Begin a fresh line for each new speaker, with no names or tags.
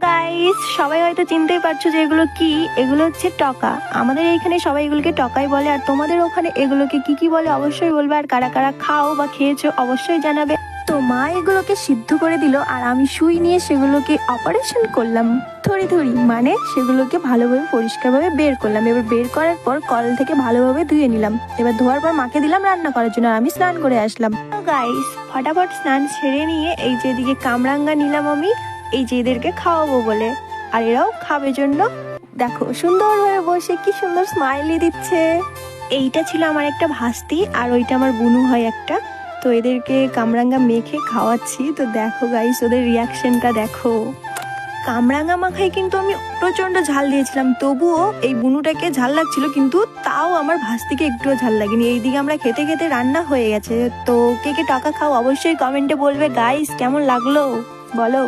Guys, সবাই হয়তো চিনতেই পারছো যে এগুলো কি। এগুলো হচ্ছে টকা। আমাদের এইখানে সবাই এগুলোকে টকাই বলে, আর তোমাদের ওখানে এগুলোকে কি কি বলে অবশ্যই বলবে। আর কারা কারা খাও বা খেয়েছো অবশ্যই জানাবে। তো মা এগুলোকে সিদ্ধ করে দিল, আর আমি সুই নিয়ে সেগুলোকে অপারেশন করলাম। থরি থরি মানে সেগুলোকে ভালোভাবে পরিষ্কারভাবে বের করলাম। এবার বের করার পর কল থেকে ভালোভাবে ধুয়ে নিলাম। এবার ধোয়ার পর মাকে দিলাম রান্না করার জন্য, আর আমি স্নান করে আসলাম। তো গাইস, ফটাফট স্নান সেরে নিয়ে এই যে এদিকে কামরাঙ্গা নিলাম আমি, এই যে এদেরকে খাওয়াবো বলে। আর এরাও খাবে জন্য দেখো সুন্দরভাবে বসে কি সুন্দর স্মাইলি দিচ্ছে। এইটা ছিল আমার একটা ভাস্তি, আর ওইটা আমার বুনু হয় একটা। তো এদেরকে কামরাঙ্গা মেখে খাওয়াচ্ছি। তো দেখো গাইস, ওদের রিয়াকশনটা দেখো। কামরাঙ্গা মাখায় কিন্তু আমি প্রচন্ড ঝাল দিয়েছিলাম, তবুও এই বুনুটাকে ঝাল লাগছিল, কিন্তু তাও আমার ভাস্তিকে একটুও ঝাল লাগেনি। এইদিকে আমরা খেতে খেতে রান্না হয়ে গেছে। তো কে কে টাকা খাও অবশ্যই কমেন্টে বলবে গাইস, কেমন লাগলো বলো।